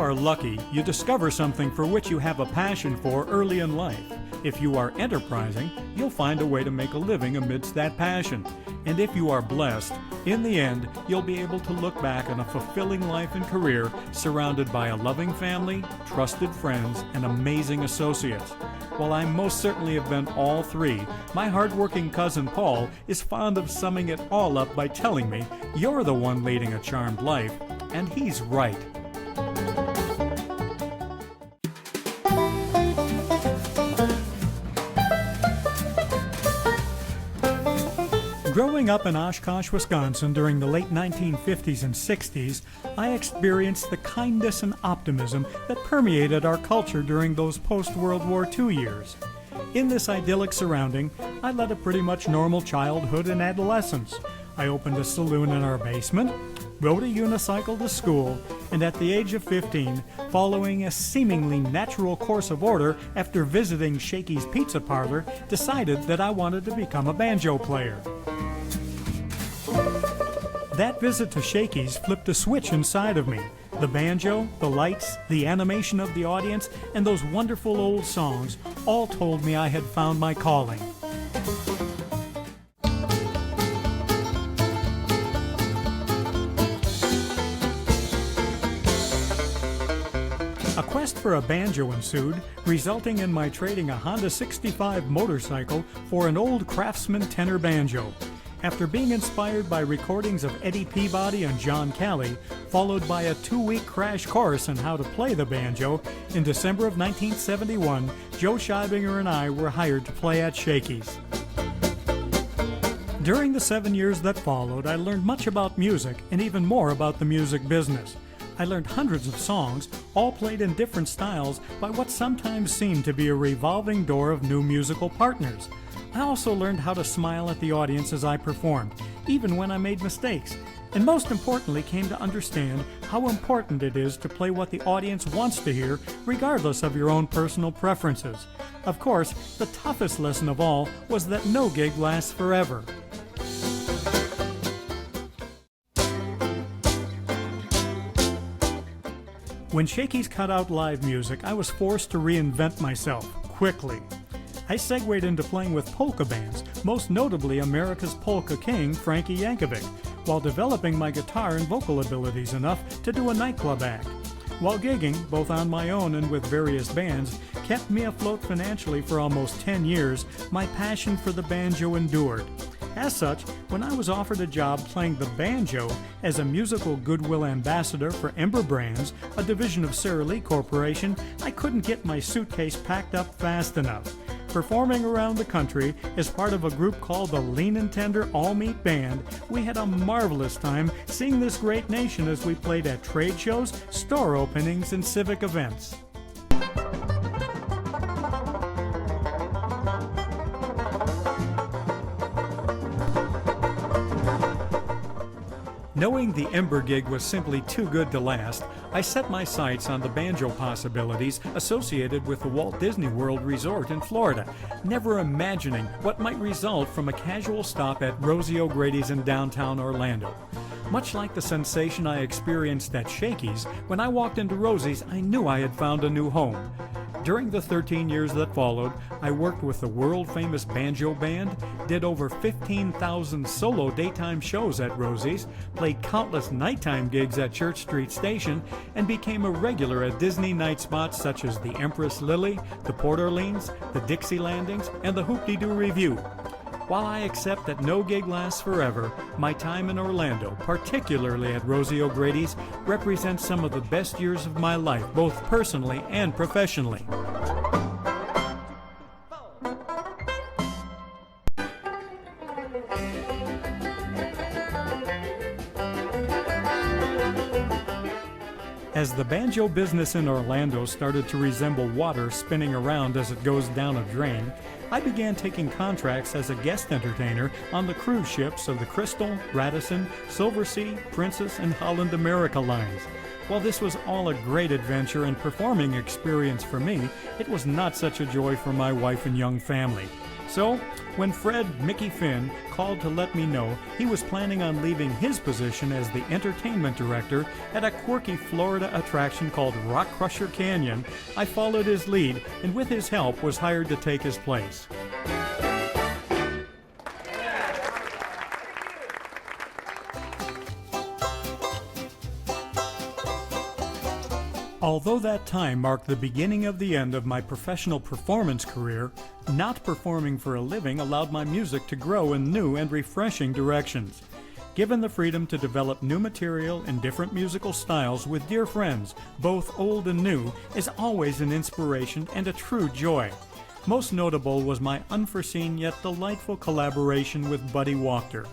are lucky, you discover something for which you have a passion for early in life. If you are enterprising, you'll find a way to make a living amidst that passion. And if you are blessed, in the end, you'll be able to look back on a fulfilling life and career surrounded by a loving family, trusted friends, and amazing associates. While I most certainly have been all three, my hardworking cousin Paul is fond of summing it all up by telling me, "You're the one leading a charmed life," and he's right. Growing up in Oshkosh, Wisconsin during the late 1950s and 60s, I experienced the kindness and optimism that permeated our culture during those post-World War II years. In this idyllic surrounding, I led a pretty much normal childhood and adolescence. I opened a saloon in our basement, rode a unicycle to school, and at the age of 15, following a seemingly natural course of order after visiting Shakey's Pizza Parlor, decided that I wanted to become a banjo player. That visit to Shakey's flipped a switch inside of me. The banjo, the lights, the animation of the audience, and those wonderful old songs all told me I had found my calling. A quest for a banjo ensued, resulting in my trading a Honda 65 motorcycle for an old Craftsman tenor banjo. After being inspired by recordings of Eddie Peabody and John Calley, followed by a 2-week crash course on how to play the banjo, in December of 1971, Joe Scheibinger and I were hired to play at Shakey's. During the 7 years that followed, I learned much about music and even more about the music business. I learned hundreds of songs, all played in different styles by what sometimes seemed to be a revolving door of new musical partners. I also learned how to smile at the audience as I performed, even when I made mistakes, and most importantly came to understand how important it is to play what the audience wants to hear, regardless of your own personal preferences. Of course, the toughest lesson of all was that no gig lasts forever. When Shakey's cut out live music, I was forced to reinvent myself quickly. I segued into playing with polka bands, most notably America's polka king, Frankie Yankovic, while developing my guitar and vocal abilities enough to do a nightclub act. While gigging, both on my own and with various bands, kept me afloat financially for almost 10 years, my passion for the banjo endured. As such, when I was offered a job playing the banjo as a musical goodwill ambassador for Ember Brands, a division of Sara Lee Corporation, I couldn't get my suitcase packed up fast enough. Performing around the country as part of a group called the Lean and Tender All-Meat Band, we had a marvelous time seeing this great nation as we played at trade shows, store openings, and civic events. Knowing the Ember gig was simply too good to last, I set my sights on the banjo possibilities associated with the Walt Disney World Resort in Florida, never imagining what might result from a casual stop at Rosie O'Grady's in downtown Orlando. Much like the sensation I experienced at Shakey's, when I walked into Rosie's, I knew I had found a new home. During the 13 years that followed, I worked with the world-famous banjo band, did over 15,000 solo daytime shows at Rosie's, played countless nighttime gigs at Church Street Station, and became a regular at Disney night spots such as the Empress Lily, the Port Orleans, the Dixie Landings, and the Hoop-Dee-Doo Revue. While I accept that no gig lasts forever, my time in Orlando, particularly at Rosie O'Grady's, represents some of the best years of my life, both personally and professionally. As the banjo business in Orlando started to resemble water spinning around as it goes down a drain, I began taking contracts as a guest entertainer on the cruise ships of the Crystal, Radisson, Silversea, Princess, and Holland America lines. While this was all a great adventure and performing experience for me, it was not such a joy for my wife and young family. So, when Fred Mickey Finn called to let me know he was planning on leaving his position as the entertainment director at a quirky Florida attraction called Rock Crusher Canyon, I followed his lead and with his help was hired to take his place. Although that time marked the beginning of the end of my professional performance career, not performing for a living allowed my music to grow in new and refreshing directions. Given the freedom to develop new material in different musical styles with dear friends, both old and new, is always an inspiration and a true joy. Most notable was my unforeseen yet delightful collaboration with Buddy Wachter.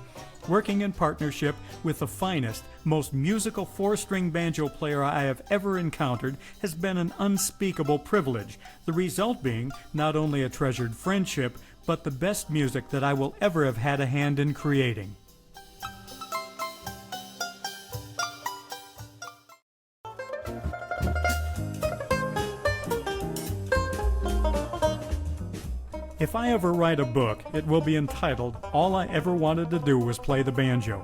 Working in partnership with the finest, most musical four-string banjo player I have ever encountered has been an unspeakable privilege, the result being not only a treasured friendship, but the best music that I will ever have had a hand in creating. If I ever write a book, it will be entitled, All I Ever Wanted to Do Was Play the Banjo.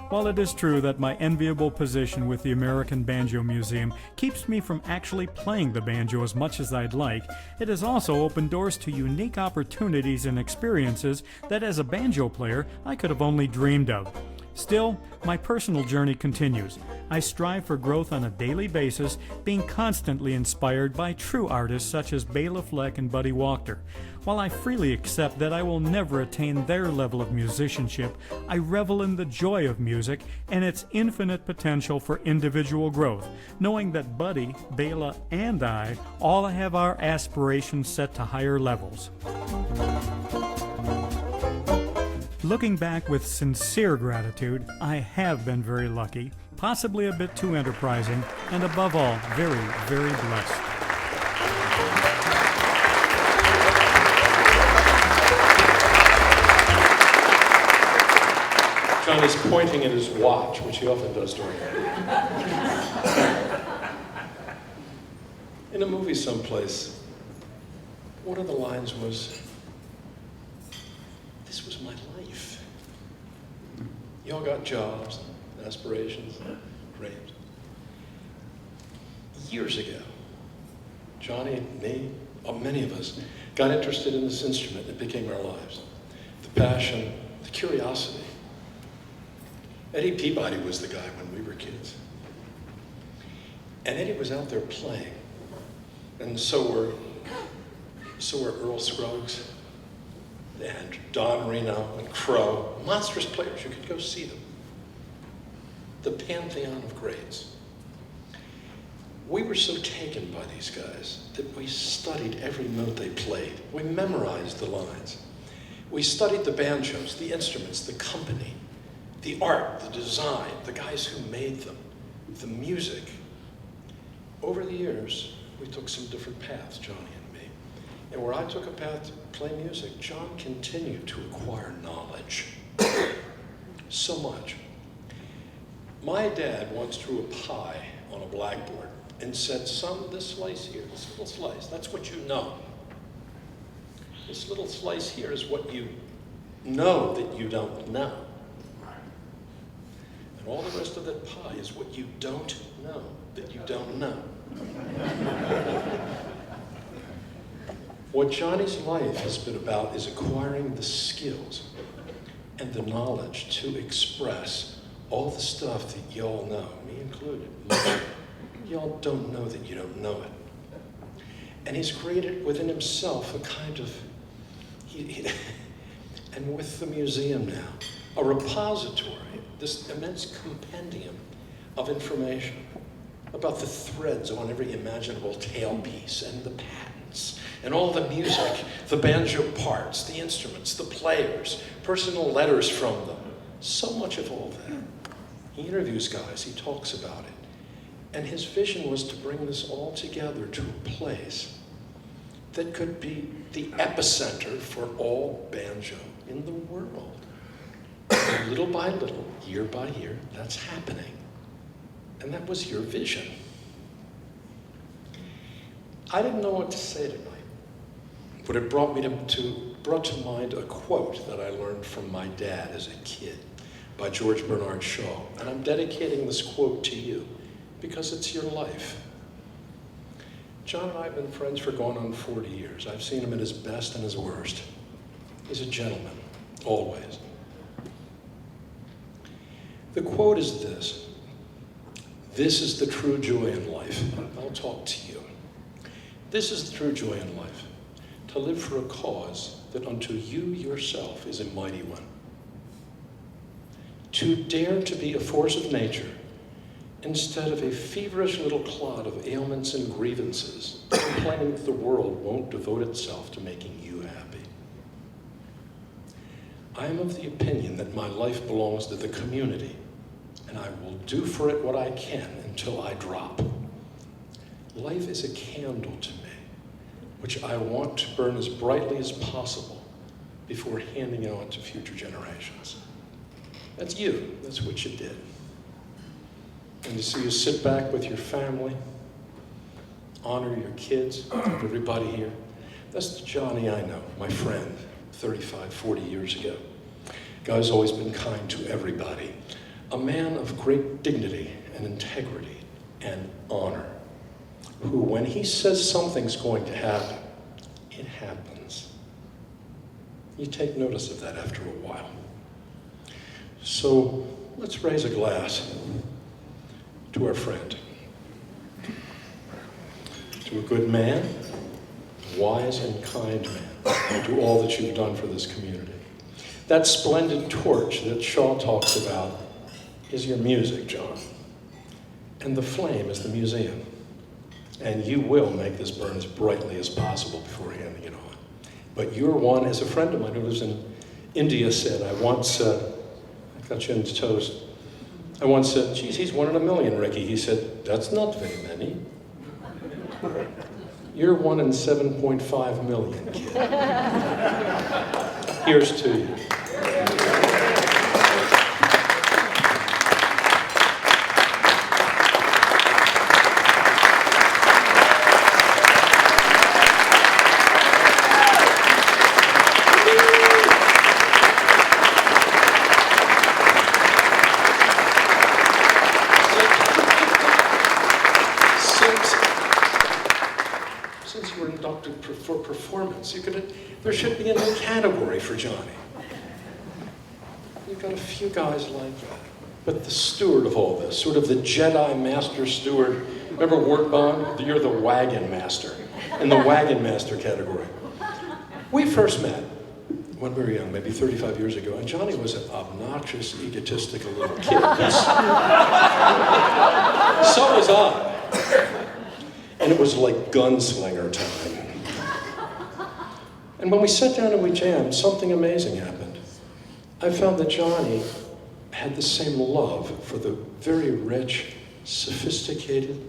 While it is true that my enviable position with the American Banjo Museum keeps me from actually playing the banjo as much as I'd like, it has also opened doors to unique opportunities and experiences that as a banjo player I could have only dreamed of. Still, my personal journey continues. I strive for growth on a daily basis, being constantly inspired by true artists such as Baier HOF and Buddy Wachter. While I freely accept that I will never attain their level of musicianship, I revel in the joy of music and its infinite potential for individual growth, knowing that Buddy, Baier, and I all have our aspirations set to higher levels. Looking back with sincere gratitude, I have been very lucky, possibly a bit too enterprising, and above all, very, very blessed. Johnny's pointing at his watch, which he often does during that. In a movie someplace, one of the lines was, "This was my life." You all got jobs, aspirations, dreams. Years ago, Johnny, me, many of us, got interested in this instrument. It became our lives. The passion, the curiosity. Eddie Peabody was the guy when we were kids. And Eddie was out there playing. And so were Earl Scruggs and Don Reno and Crow, monstrous players. You could go see them. The pantheon of greats. We were so taken by these guys that we studied every note they played. We memorized the lines. We studied the banjos, the instruments, the company, the art, the design, the guys who made them, the music. Over the years, we took some different paths, Johnny and me. And where I took a path to play music, John continued to acquire knowledge. So much. My dad once drew a pie on a blackboard and said, "Son, this slice here, this little slice, that's what you know. This little slice here is what you know that you don't know. And all the rest of that pie is what you don't know that you don't know." What Johnny's life has been about is acquiring the skills and the knowledge to express all the stuff that y'all know, me included. Y'all don't know that you don't know it. And he's created within himself a kind of, and with the museum now, a repository, this immense compendium of information about the threads on every imaginable tailpiece and the patents and all the music, the banjo parts, the instruments, the players, personal letters from them. So much of all that. He interviews guys, he talks about it. And his vision was to bring this all together to a place that could be the epicenter for all banjo in the world. And little by little, year by year, that's happening. And that was your vision. I didn't know what to say tonight. But it brought to mind a quote that I learned from my dad as a kid by George Bernard Shaw. And I'm dedicating this quote to you because it's your life. John and I have been friends for going on 40 years. I've seen him at his best and his worst. He's a gentleman, always. The quote is this: "This is the true joy in life." I'll talk to you. This is the true joy in life, to live for a cause that unto you yourself is a mighty one. To dare to be a force of nature instead of a feverish little clod of ailments and grievances, complaining that the world won't devote itself to making you happy. I am of the opinion that my life belongs to the community, and I will do for it what I can until I drop. Life is a candle to me, which I want to burn as brightly as possible before handing it on to future generations. That's you. That's what you did. And to see you sit back with your family, honor your kids, everybody here. That's the Johnny I know, my friend, 35, 40 years ago. Guy's always been kind to everybody. A man of great dignity and integrity and honor, who, when he says something's going to happen, it happens. You take notice of that after a while. So let's raise a glass to our friend, to a good man, a wise and kind man, and to all that you've done for this community. That splendid torch that Shaw talks about is your music, John. And the flame is the museum. And you will make this burn as brightly as possible before handing it on. But you're one, as a friend of mine who lives in India said, I got you into toast. I once said, geez, he's 1 in a million, Ricky. He said, that's not very many. You're 1 in 7.5 million, kid. Here's to you. Since you were inducted for performance, there should be a new category for Johnny. You've got a few guys like that. But the steward of all this, sort of the Jedi Master Steward, remember Ward Bond? You're the wagon master, in the wagon master category. We first met when we were young, maybe 35 years ago, and Johnny was an obnoxious, egotistical little kid. So was I. And it was like gunslinger time. And when we sat down and we jammed, something amazing happened. I found that Johnny had the same love for the very rich, sophisticated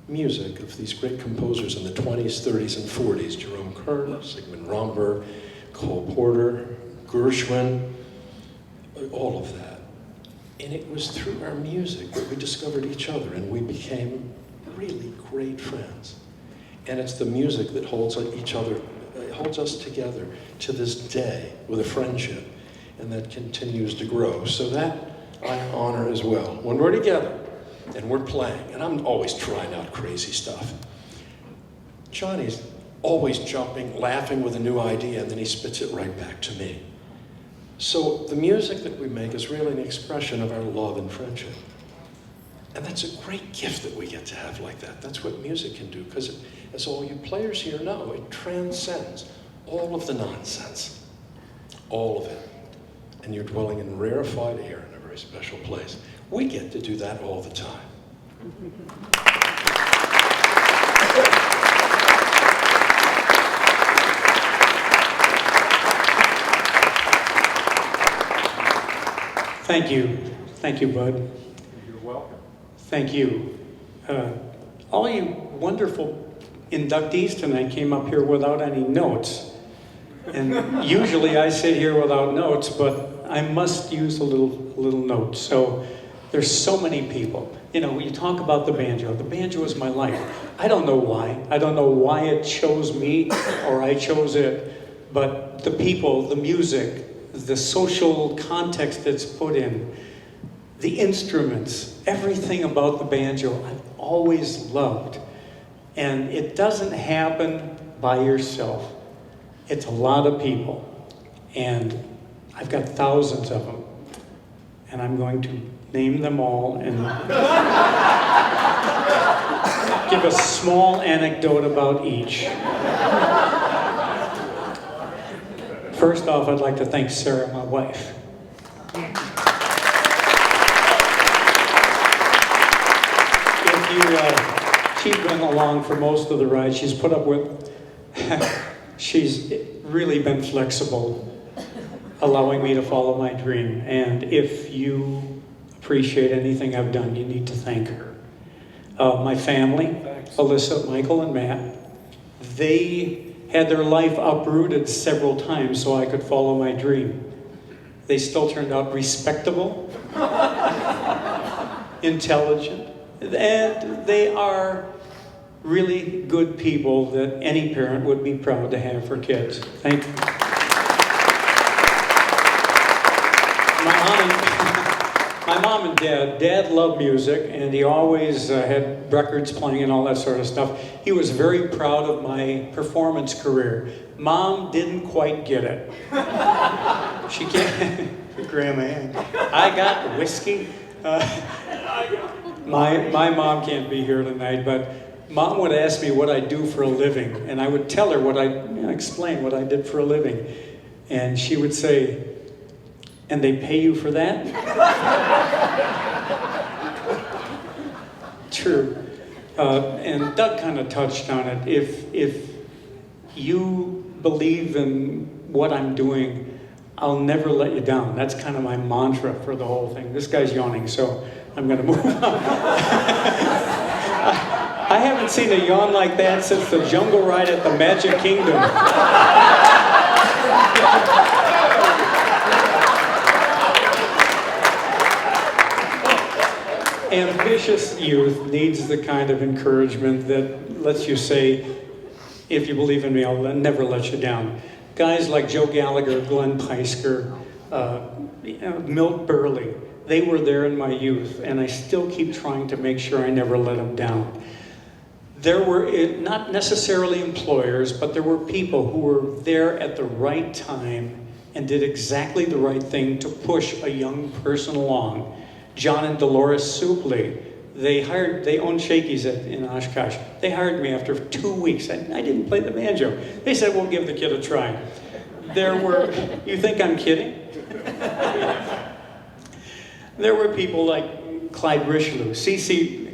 music of these great composers in the 20s, 30s, and 40s. Jerome Kern, Sigmund Romberg, Cole Porter, Gershwin, all of that. And it was through our music that we discovered each other, and we became really great friends. And it's the music that holds us together to this day with a friendship, and that continues to grow. So that I honor as well. When we're together and we're playing, and I'm always trying out crazy stuff, Johnny's always jumping, laughing with a new idea, and then he spits it right back to me. So the music that we make is really an expression of our love and friendship. And that's a great gift that we get to have like that. That's what music can do, because as all you players here know, it transcends all of the nonsense, all of it. And you're dwelling in rarefied air in a very special place. We get to do that all the time. Thank you. Thank you, Bud. You're welcome. Thank you. All you wonderful inductees tonight came up here without any notes. And usually I sit here without notes, but I must use a little note. So There's so many people. You know, when you talk about the banjo is my life. I don't know why. I don't know why it chose me or I chose it, but the people, the music, the social context that's put in, the instruments, everything about the banjo I've always loved. And it doesn't happen by yourself. It's a lot of people. And I've got thousands of them. And I'm going to name them all and give a small anecdote about each. First off, I'd like to thank Sarah, my wife. She's been along for most of the ride. She's put up with, she's really been flexible, allowing me to follow my dream. And if you appreciate anything I've done, you need to thank her. My family, Alyssa, Michael, and Matt, they had their life uprooted several times so I could follow my dream. They still turned out respectable, intelligent, and they are really good people that any parent would be proud to have for kids. Thank you. My mom and dad loved music, and he always had records playing and all that sort of stuff. He was very proud of my performance career. Mom didn't quite get it. She can't, Grandma, I got whiskey. My mom can't be here tonight, but Mom would ask me what I do for a living, and I would tell her explain what I did for a living. And she would say, "And they pay you for that?" True. And Doug kind of touched on it. If you believe in what I'm doing, I'll never let you down. That's kind of my mantra for the whole thing. This guy's yawning, so I'm going to move on. I haven't seen a yawn like that since the jungle ride at the Magic Kingdom. Ambitious youth needs the kind of encouragement that lets you say, if you believe in me, I'll never let you down. Guys like Joe Gallagher, Glenn Peisker, Milt Burley, they were there in my youth, and I still keep trying to make sure I never let them down. There were not necessarily employers, but there were people who were there at the right time and did exactly the right thing to push a young person along. John and Dolores Supley, they owned Shakey's in Oshkosh. They hired me after 2 weeks. I didn't play the banjo. They said, "We'll give the kid a try." You think I'm kidding? There were people like Clyde Richelieu,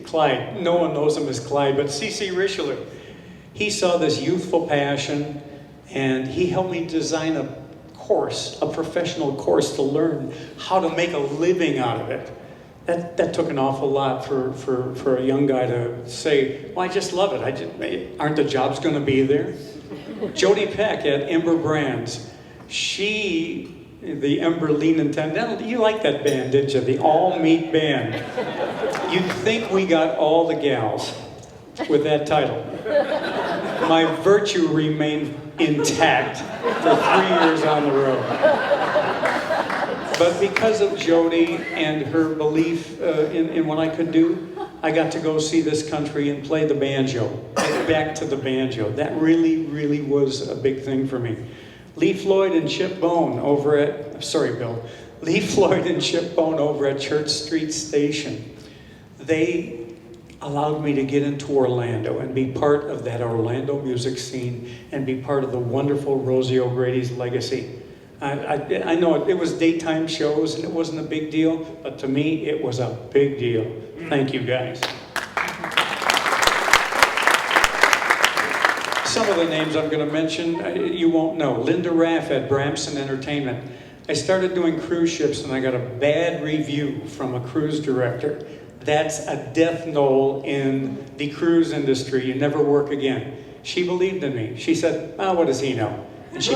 Clyde, no one knows him as Clyde, but C.C. Richelieu. He saw this youthful passion, and he helped me design a professional course to learn how to make a living out of it. That took an awful lot for a young guy to say, "Well, I just love it. Aren't the jobs going to be there?" Jody Peck at Ember Brands, the Ember Lean and Tendon. You like that band, didn't you? The all-meat band. You'd think we got all the gals with that title. My virtue remained intact for 3 years on the road. But because of Jody and her belief in what I could do, I got to go see this country and play the banjo. Get back to the banjo. That really, really was a big thing for me. Lee Floyd and Chip Bone over at Church Street Station. They allowed me to get into Orlando and be part of that Orlando music scene and be part of the wonderful Rosie O'Grady's legacy. I know it was daytime shows and it wasn't a big deal, but to me it was a big deal. Thank you, guys. Some of the names I'm going to mention, you won't know. Linda Raff at Bramson Entertainment. I started doing cruise ships and I got a bad review from a cruise director. That's a death knell in the cruise industry. You never work again. She believed in me. She said, "Oh, what does he know?" And she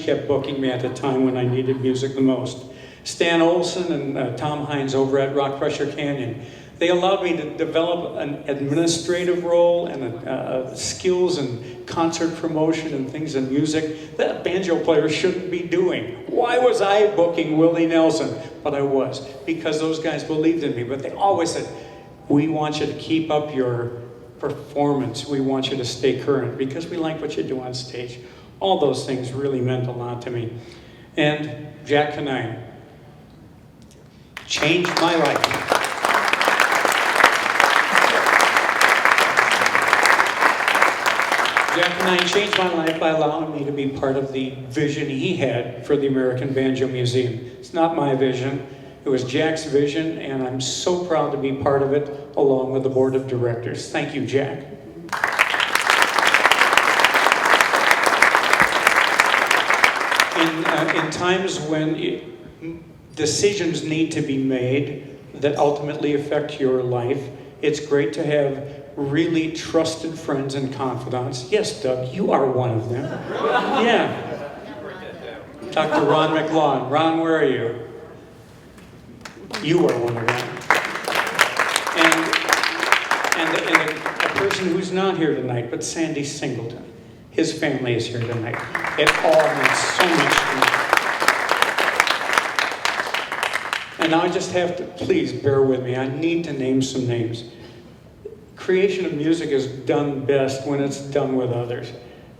kept booking me at the time when I needed music the most. Stan Olson and Tom Hines over at Rock Pressure Canyon. They allowed me to develop an administrative role and skills and concert promotion and things in music that banjo players shouldn't be doing. Why was I booking Willie Nelson? But I was, because those guys believed in me. But they always said, we want you to keep up your performance. We want you to stay current because we like what you do on stage. All those things really meant a lot to me. And Jack Canine changed my life. Jack Canine changed my life by allowing me to be part of the vision he had for the American Banjo Museum. It's not my vision, it was Jack's vision, and I'm so proud to be part of it along with the board of directors. Thank you, Jack. In times when decisions need to be made that ultimately affect your life, it's great to have really trusted friends and confidants. Yes, Doug, you are one of them. Yeah. Dr. Ron McLawn. Ron, where are you? You are one of them. And a person who's not here tonight, but Sandy Singleton. His family is here tonight. It all meant so much to me. And now I just have to, please bear with me, I need to name some names. Creation of music is done best when it's done with others.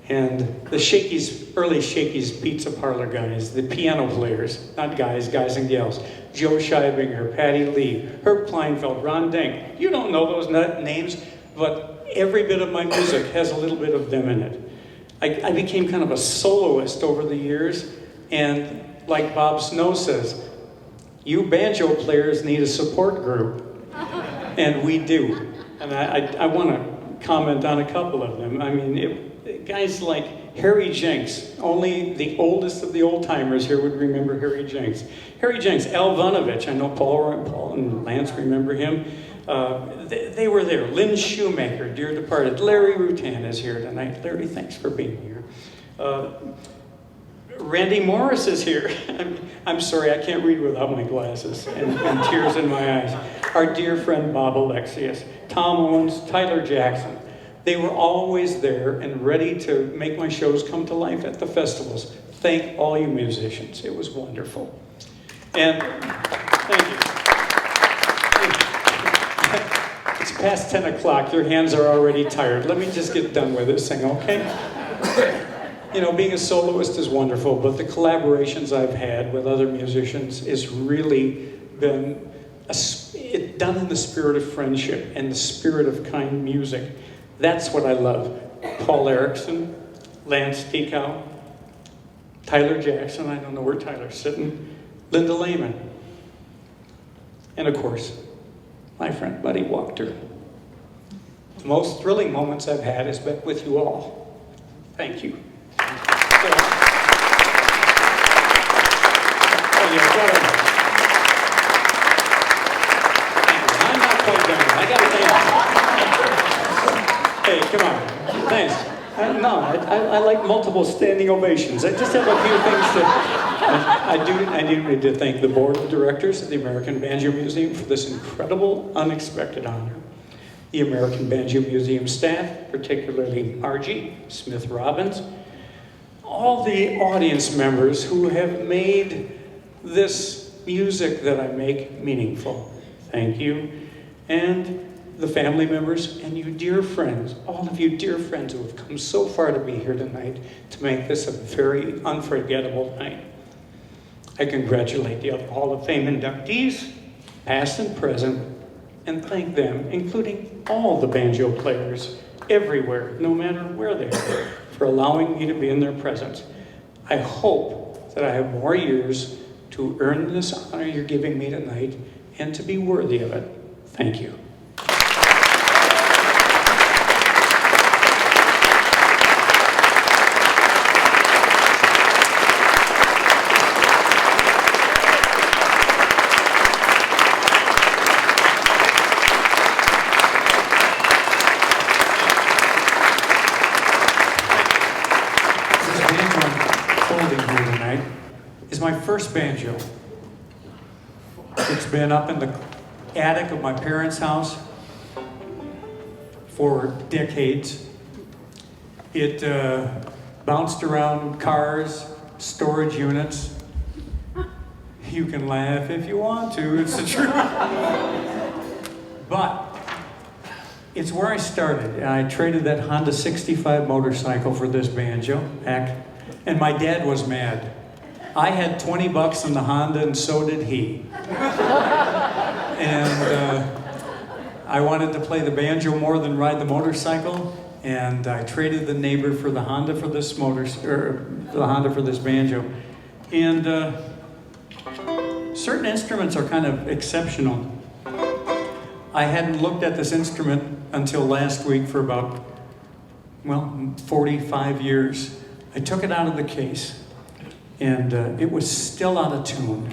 And the Shakey's, early Shakey's pizza parlor guys, the piano players, not guys, guys and gals, Joe Scheibinger, Patty Lee, Herb Kleinfeld, Ron Denk. You don't know those names, but every bit of my music has a little bit of them in it. I became kind of a soloist over the years, and like Bob Snow says, you banjo players need a support group, and we do. And I want to comment on a couple of them. I mean, guys like Harry Jenks, only the oldest of the old-timers here would remember Harry Jenks. Harry Jenks, Al Vunovich, I know Paul and Lance remember him. They were there. Lynn Shoemaker, dear departed. Larry Rutan is here tonight. Larry, thanks for being here. Randy Morris is here. I'm sorry, I can't read without my glasses and tears in my eyes. Our dear friend Bob Alexius, Tom Owens, Tyler Jackson. They were always there and ready to make my shows come to life at the festivals. Thank all you musicians. It was wonderful. And thank you. It's past 10 o'clock. Your hands are already tired. Let me just get done with this thing, okay? You know, being a soloist is wonderful, but the collaborations I've had with other musicians has really been done in the spirit of friendship and the spirit of kind music. That's what I love. Paul Erickson, Lance Dekow, Tyler Jackson, I don't know where Tyler's sitting, Linda Lehman, and of course, my friend Buddy Wachter. The most thrilling moments I've had has been with you all. Thank you. I'm not quite done. I gotta thank you. Hey, come on. Thanks. I like multiple standing ovations. I just have a few things to... I do need to thank the board of directors of the American Banjo Museum for this incredible, unexpected honor. The American Banjo Museum staff, particularly Margie Smith-Robbins, all the audience members who have made this music that I make meaningful. Thank you. And the family members and you dear friends, all of you dear friends who have come so far to be here tonight to make this a very unforgettable night. I congratulate the other Hall of Fame inductees, past and present, and thank them, including all the banjo players everywhere, no matter where they are, for allowing me to be in their presence. I hope that I have more years to earn this honor you're giving me tonight and to be worthy of it. Thank you. My first banjo. It's been up in the attic of my parents' house for decades. It bounced around cars, storage units. You can laugh if you want to, it's the truth. But it's where I started. I traded that Honda 65 motorcycle for this banjo, and my dad was mad. I had 20 bucks in the Honda, and so did he. And I wanted to play the banjo more than ride the motorcycle, and I traded the neighbor for the Honda for this banjo. And certain instruments are kind of exceptional. I hadn't looked at this instrument until last week for about, 45 years. I took it out of the case, and it was still out of tune.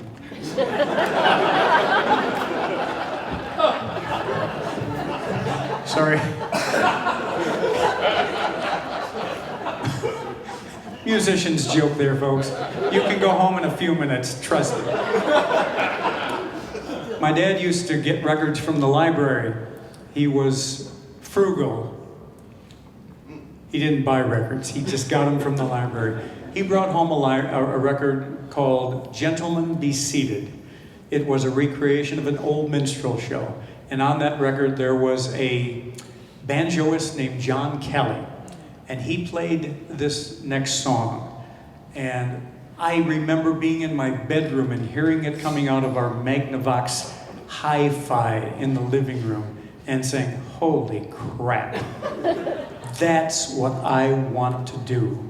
Sorry. Musicians joke there, folks. You can go home in a few minutes, trust me. My dad used to get records from the library. He was frugal. He didn't buy records, he just got them from the library. He brought home a record called Gentlemen Be Seated. It was a recreation of an old minstrel show. And on that record there was a banjoist named John Kelly. And he played this next song. And I remember being in my bedroom and hearing it coming out of our Magnavox hi-fi in the living room and saying, holy crap, that's what I want to do.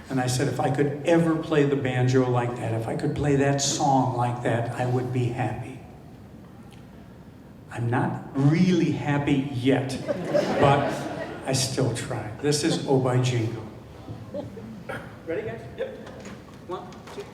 And I said, if I could ever play the banjo like that, if I could play that song like that, I would be happy. I'm not really happy yet, but I still try. This is Oh by Jingo. Ready, guys? Yep. 1, 2.